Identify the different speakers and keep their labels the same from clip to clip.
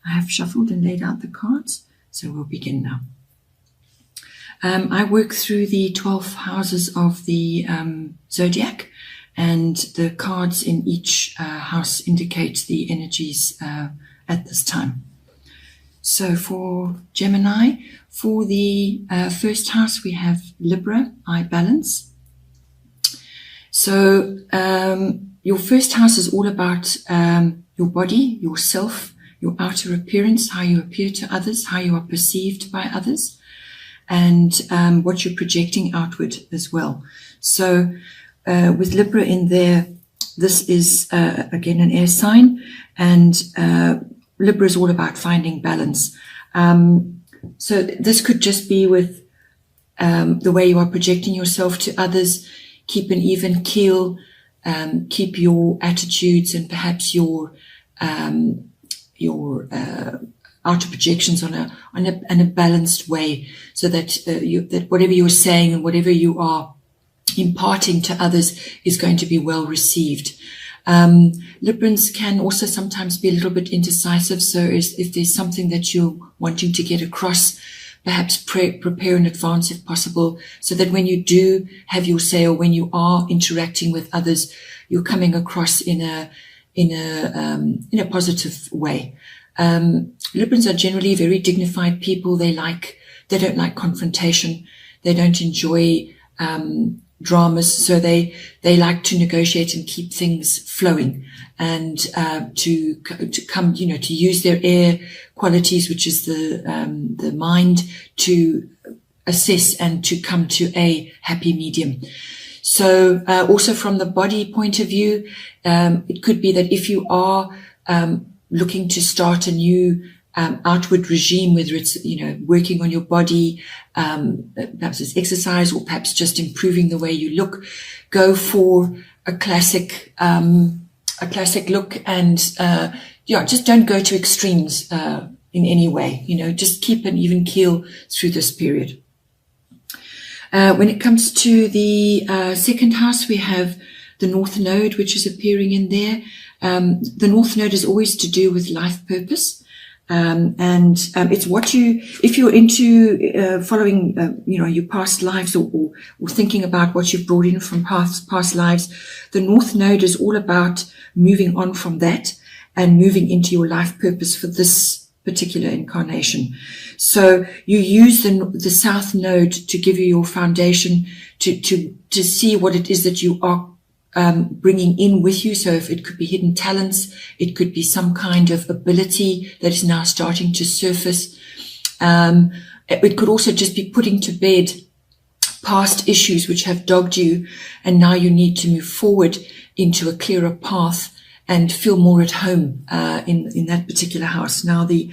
Speaker 1: I have shuffled and laid out the cards, so we'll begin now. I work through the 12 houses of the zodiac, and the cards in each house indicate the energies at this time. So for Gemini, for the first house, we have Libra, I balance. So your first house is all about your body, yourself, your outer appearance, how you appear to others, how you are perceived by others, and what you're projecting outward as well. So with Libra in there, this is again an air sign, and Libra is all about finding balance. So this could just be with the way you are projecting yourself to others. Keep an even keel, keep your attitudes and perhaps your outer projections on a balanced way, so that that whatever you're saying and whatever you are imparting to others is going to be well received. Librans can also sometimes be a little bit indecisive, so if there's something that you're wanting to get across, perhaps prepare in advance if possible, so that when you do have your say, or when you are interacting with others, you're coming across in a positive way. Librans are generally very dignified people. They don't like confrontation. They don't enjoy dramas, so they like to negotiate and keep things flowing, and to come, to use their air qualities, which is the mind, to assess and to come to a happy medium. So also from the body point of view, it could be that if you are looking to start a new outward regime, whether it's working on your body, perhaps it's exercise, or perhaps just improving the way you look, go for a classic look, and just don't go to extremes in any way. Just keep an even keel through this period. When it comes to the second house, we have the North Node, which is appearing in there. The North Node is always to do with life purpose. And it's if you're into following, your past lives, or thinking about what you've brought in from past lives, the North Node is all about moving on from that and moving into your life purpose for this particular incarnation. So you use the South Node to give you your foundation, to see what it is that you are bringing in with you. So if it could be hidden talents, it could be some kind of ability that is now starting to surface. It could also just be putting to bed past issues which have dogged you, and now you need to move forward into a clearer path and feel more at home in that particular house. Now the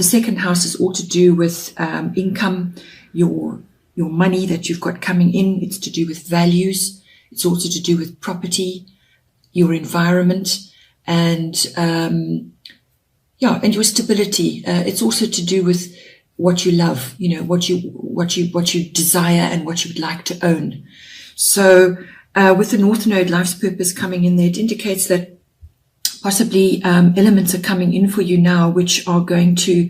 Speaker 1: second house is all to do with income, your money that you've got coming in. It's to do with values. It's also to do with property, your environment, and your stability. It's also to do with what you love, what you desire and what you would like to own. So with the North Node life's purpose coming in there, it indicates that possibly elements are coming in for you now which are going to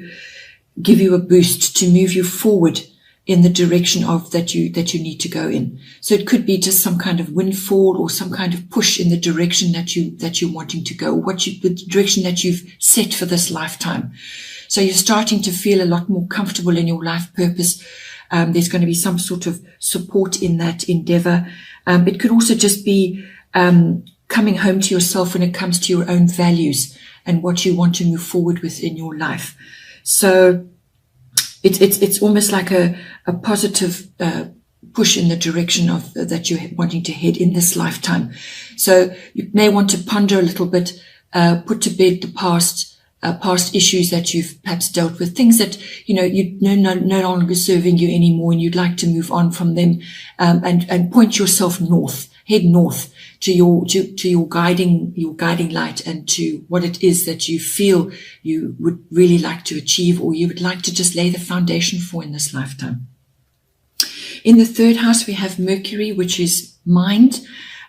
Speaker 1: give you a boost to move you forward in the direction that you need to go in. So it could be just some kind of windfall, or some kind of push in the direction that you're wanting to go, the direction that you've set for this lifetime. So you're starting to feel a lot more comfortable in your life purpose. There's going to be some sort of support in that endeavor. It could also just be coming home to yourself when it comes to your own values and what you want to move forward with in your life. So it's almost like a positive push in the direction of that you're wanting to head in this lifetime. So you may want to ponder a little bit, put to bed the past issues that you've perhaps dealt with, things that no longer serving you anymore, and you'd like to move on from them, and point yourself north, head north to your guiding light, and to what it is that you feel you would really like to achieve, or you would like to just lay the foundation for in this lifetime. In the third house, we have Mercury, which is mind.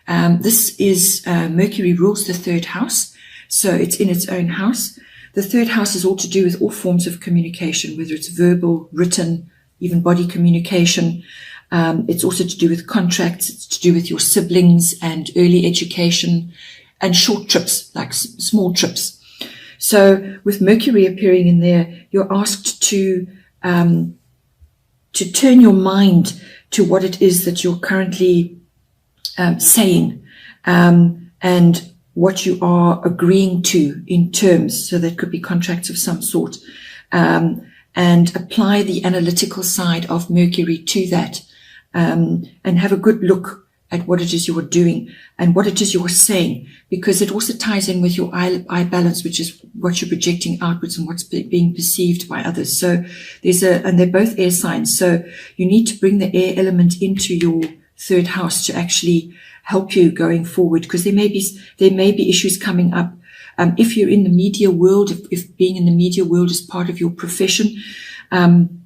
Speaker 1: This is Mercury rules the third house, so it's in its own house. The third house is all to do with all forms of communication, whether it's verbal, written, even body communication. It's also to do with contracts. It's to do with your siblings and early education and short trips, like small trips. So with Mercury appearing in there, you're asked to turn your mind to what it is that you're currently saying, and what you are agreeing to in terms. So that could be contracts of some sort, and apply the analytical side of Mercury to that, and have a good look at what it is you're doing and what it is you're saying, because it also ties in with your eye balance, which is what you're projecting outwards and what's being perceived by others. So and they're both air signs. So you need to bring the air element into your third house to actually help you going forward, because there may be issues coming up. If you're in the media world, if being in the media world is part of your profession, then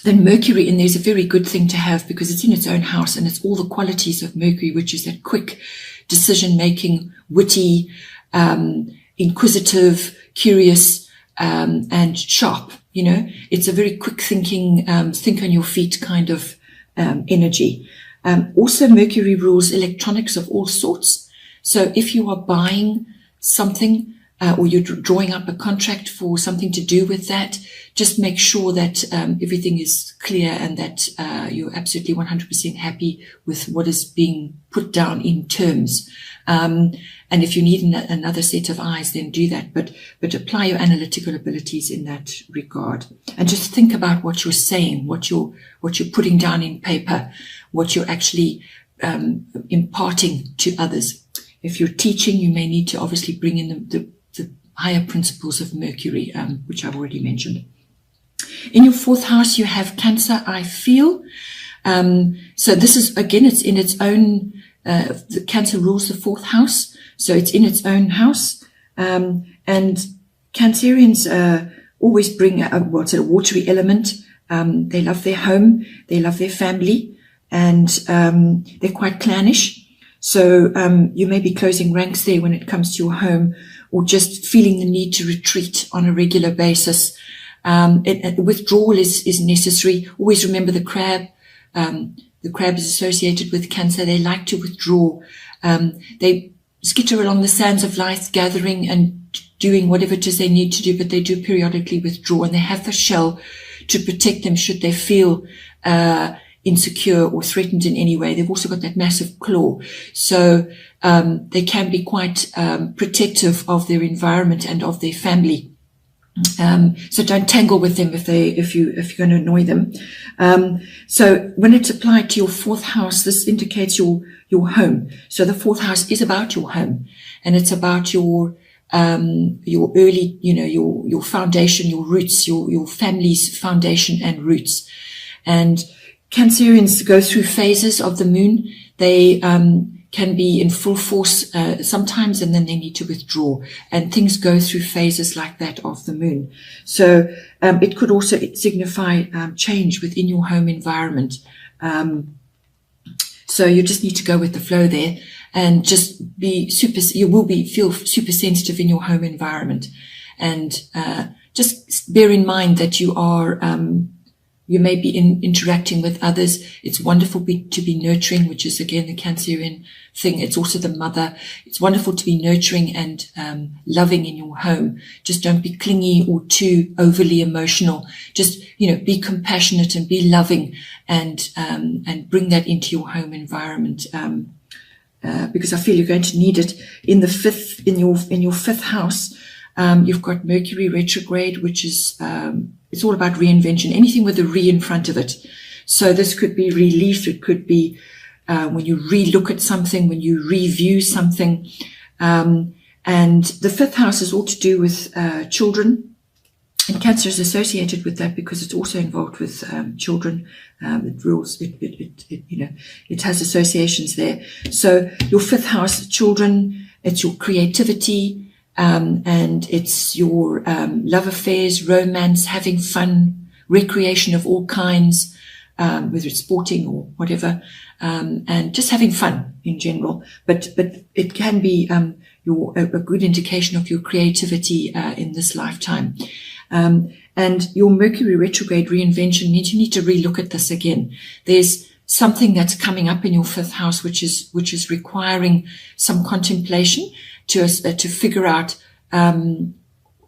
Speaker 1: Mercury in there is a very good thing to have, because it's in its own house and it's all the qualities of Mercury, which is that quick decision-making, witty, inquisitive, curious, and sharp. It's a very quick thinking, think on your feet kind of energy. Also, Mercury rules electronics of all sorts. So if you are buying something, or you're drawing up a contract for something to do with that, just make sure that everything is clear and that you're absolutely 100% happy with what is being put down in terms. And if you need another set of eyes, then do that. But apply your analytical abilities in that regard. And just think about what you're saying, what you're putting down in paper, what you're actually imparting to others. If you're teaching, you may need to obviously bring in the higher principles of Mercury, which I've already mentioned. In your fourth house, you have Cancer, I feel. So this is, again, it's in its own, the Cancer rules the fourth house. So it's in its own house. And Cancerians always bring a watery element. They love their home. They love their family. And they're quite clannish. So you may be closing ranks there when it comes to your home, or just feeling the need to retreat on a regular basis. Withdrawal is necessary. Always remember the crab. The crab is associated with Cancer. They like to withdraw. They skitter along the sands of life, gathering and doing whatever it is they need to do, but they do periodically withdraw, and they have the shell to protect them should they feel insecure or threatened in any way. They've also got that massive claw. So they can be quite protective of their environment and of their family. So don't tangle with them if you're going to annoy them. So when it's applied to your fourth house, this indicates your home. So the fourth house is about your home, and it's about your early, your foundation, your roots, your family's foundation and roots. And Cancerians go through phases of the moon. They can be in full force sometimes, and then they need to withdraw. And things go through phases like that of the moon. So it could also signify change within your home environment. So you just need to go with the flow there, and just feel super sensitive in your home environment. And just bear in mind that you are you may be interacting with others. It's wonderful to be nurturing, which is, again, the Cancerian thing. It's also the mother. It's wonderful to be nurturing and loving in your home. Just don't be clingy or too overly emotional. Just, be compassionate and be loving, and bring that into your home environment. Because I feel you're going to need it. In your fifth house, you've got Mercury retrograde, which is, it's all about reinvention, anything with a re in front of it. So this could be relief. It could be when you re-look at something, when you review something. And the fifth house is all to do with children. And Cancer is associated with that because it's also involved with children. It rules, it has associations there. So your fifth house, children, it's your creativity, and it's your love affairs, romance, having fun, recreation of all kinds, whether it's sporting or whatever, and just having fun in general. But it can be a good indication of your creativity in this lifetime. And your Mercury retrograde reinvention means you need to relook at this again. There's something that's coming up in your 5th house, which is requiring some contemplation to figure out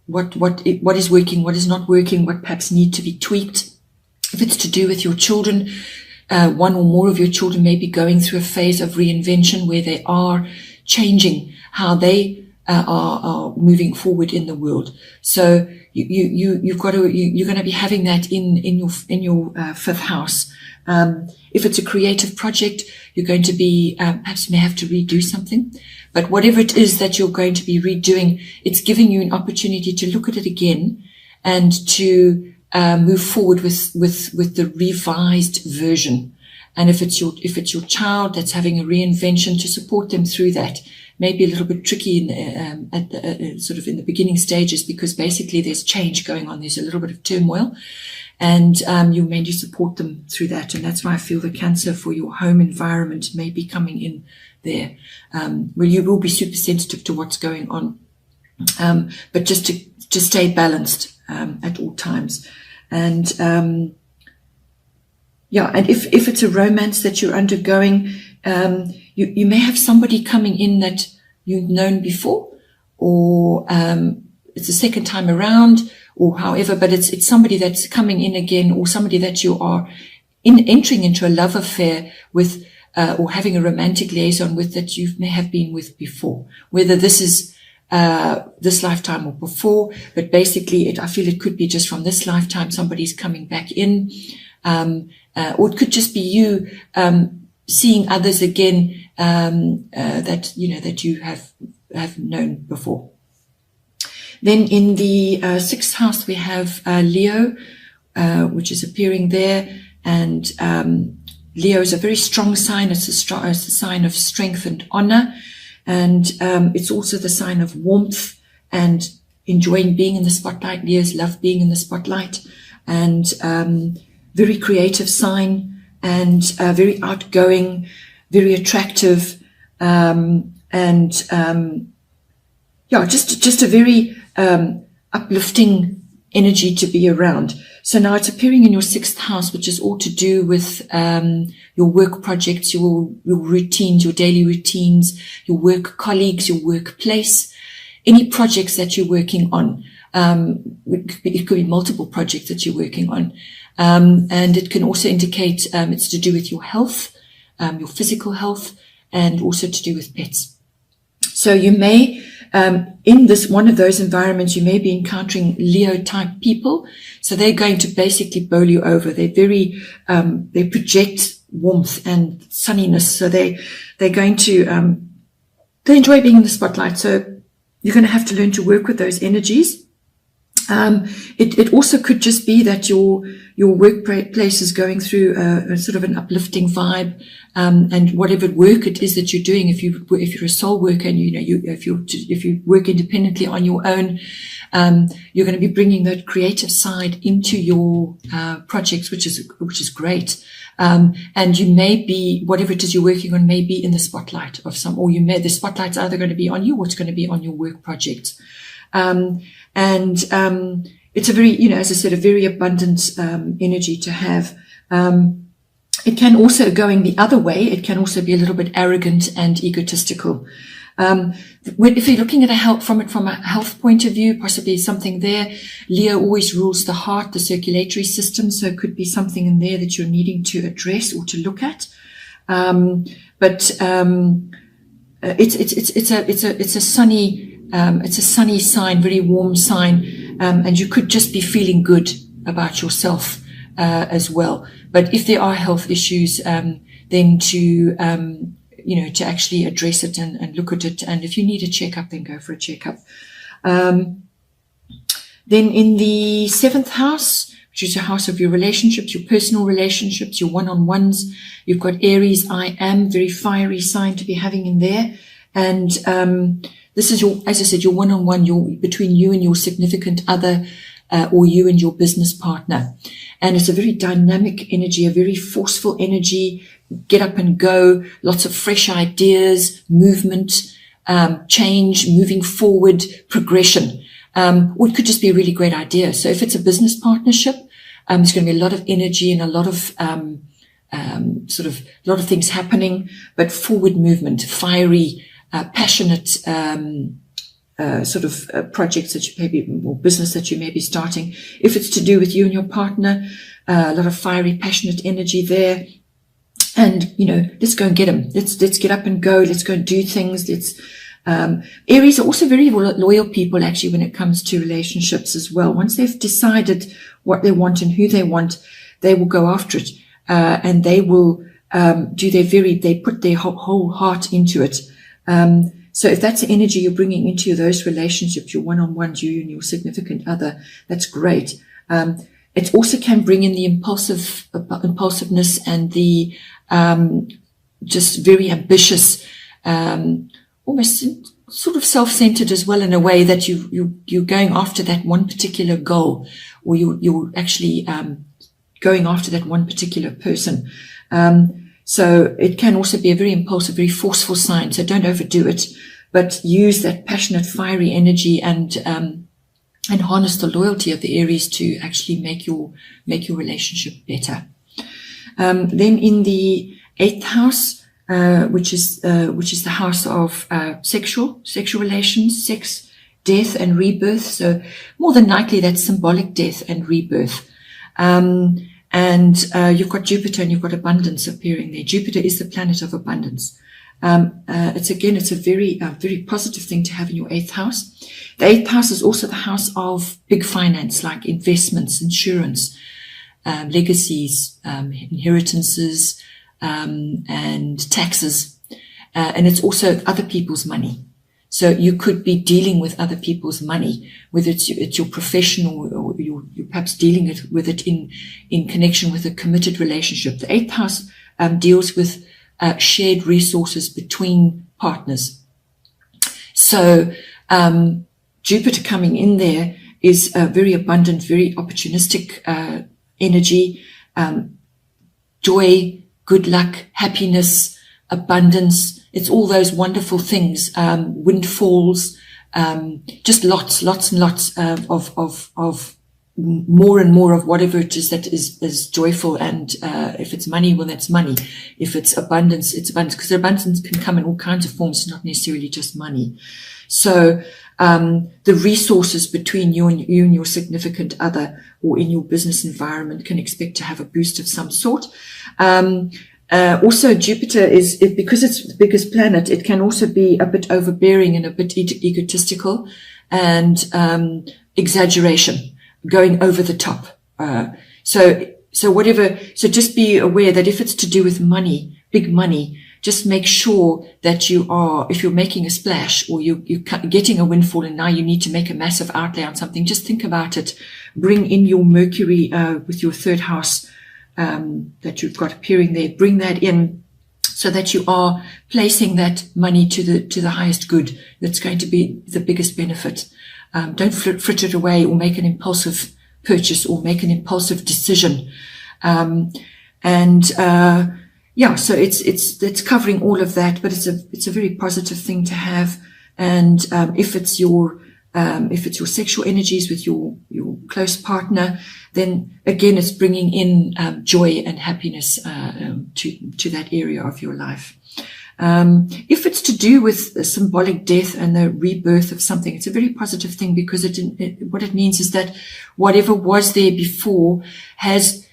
Speaker 1: what is working, what is not working, what perhaps need to be tweaked. If it's to do with your children, one or more of your children may be going through a phase of reinvention where they are changing how they are moving forward in the world. So you're going to be having that in your 5th house. If it's a creative project, you're going to be perhaps may have to redo something. But whatever it is that you're going to be redoing, it's giving you an opportunity to look at it again and to move forward with the revised version. And if it's your child that's having a reinvention, to support them through that. Maybe a little bit tricky in sort of in the beginning stages, because basically there's change going on. There's a little bit of turmoil, and you may need to support them through that. And that's why I feel the Cancer for your home environment may be coming in there, where you will be super sensitive to what's going on, but just to stay balanced at all times. And and if it's a romance that you're undergoing, you may have somebody coming in that you've known before, or it's the second time around, or however, but it's somebody that's coming in again, or somebody that you are entering into a love affair with, or having a romantic liaison with, that you may have been with before, whether this is this lifetime or before. But basically I feel it could be just from this lifetime, somebody's coming back in, or it could just be you seeing others again that you have known before. Then in the 6th house we have Leo, which is appearing there, and Leo is a very strong sign. It's a sign of strength and honor, and it's also the sign of warmth and enjoying being in the spotlight. Leos love being in the spotlight, and very creative sign, and very outgoing, very attractive, just a very uplifting energy to be around. So now it's appearing in your 6th house, which is all to do with your work projects, your routines, your daily routines, your work colleagues, your workplace, any projects that you're working on. It could be multiple projects that you're working on. And it can also indicate it's to do with your health, your physical health, and also to do with pets. So you may, in one of those environments, you may be encountering Leo type people. So they're going to basically bowl you over. They're very, they project warmth and sunniness. So they're going to, they enjoy being in the spotlight. So you're going to have to learn to work with those energies. It also could just be that your workplace is going through a sort of an uplifting vibe, and whatever work it is that you're doing, if you're a sole worker and if you work independently on your own, you're going to be bringing that creative side into your projects, which is great. And you may be, whatever it is you're working on, may be in the spotlight of some, or the spotlight's either going to be on you or it's going to be on your work project. It's a very, as I said, a very abundant energy to have. It can also, going the other way, it can also be a little bit arrogant and egotistical. If you're looking at from a health point of view, possibly something there. Leo always rules the heart, the circulatory system, so it could be something in there that you're needing to address or to look at. It's a sunny sign, very warm sign, and you could just be feeling good about yourself as well. But if there are health issues, then to actually address it and look at it. And if you need a checkup, then go for a checkup. Then in the 7th house, which is a house of your relationships, your personal relationships, your one-on-ones, you've got Aries, I am, very fiery sign to be having in there. And this is as I said, your one-on-one, between you and your significant other, or you and your business partner. And it's a very dynamic energy, a very forceful energy, get up and go, lots of fresh ideas, movement, change, moving forward, progression. Or it could just be a really great idea. So if it's a business partnership, there's going to be a lot of energy and a lot of a lot of things happening, but forward movement, fiery, passionate projects that you maybe, or business that you may be starting. If it's to do with you and your partner, a lot of fiery, passionate energy there. And, let's go and get them. Let's get up and go. Let's go and do things. Aries are also very loyal people, actually, when it comes to relationships as well. Once they've decided what they want and who they want, they will go after it. And they will, they put their whole heart into it. So if that's the energy you're bringing into those relationships, your one-on-ones, you and your significant other, that's great. It also can bring in the impulsiveness and the, just very ambitious, almost sort of self-centered as well, in a way that you're going after that one particular goal, or you're actually, going after that one particular person. So it can also be a very impulsive, very forceful sign. So don't overdo it, but use that passionate, fiery energy and harness the loyalty of the Aries to actually make your relationship better. Then in the 8th house, which is the house of sexual relations, sex, death, and rebirth. So more than likely that's symbolic death and rebirth. And you've got Jupiter and you've got abundance appearing there. Jupiter is the planet of abundance. It's a very positive thing to have in your 8th house. The 8th house is also the house of big finance, like investments, insurance, legacies, inheritances, and taxes. And it's also other people's money. So you could be dealing with other people's money, whether it's your professional or you're perhaps dealing with it in connection with a committed relationship. The 8th house deals with shared resources between partners. So Jupiter coming in there is a very abundant, very opportunistic energy, joy, good luck, happiness, abundance. It's all those wonderful things, windfalls, just lots and lots of more and more of whatever it is that is joyful. And if it's money, well, that's money. If it's abundance, it's abundance, because abundance can come in all kinds of forms, not necessarily just money. So the resources between you and your significant other, or in your business environment, can expect to have a boost of some sort. Also, Jupiter because it's the biggest planet, it can also be a bit overbearing and a bit egotistical and exaggeration, going over the top. So just be aware that if it's to do with money, big money, just make sure that if you're making a splash or you're getting a windfall and now you need to make a massive outlay on something, just think about it. Bring in your Mercury with your 3rd house that you've got appearing there. Bring that in so that you are placing that money to the highest good. That's going to be the biggest benefit. Don't frit it away or make an impulsive purchase or make an impulsive decision. So it's covering all of that, but it's a very positive thing to have. And if it's your sexual energies with your close partner, then again it's bringing in joy and happiness to that area of your life. If it's to do with the symbolic death and the rebirth of something, it's a very positive thing, because what it means is that whatever was there before has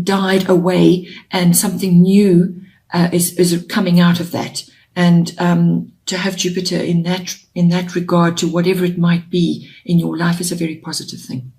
Speaker 1: died away, and something new is coming out of that. And to have Jupiter in that regard to whatever it might be in your life is a very positive thing.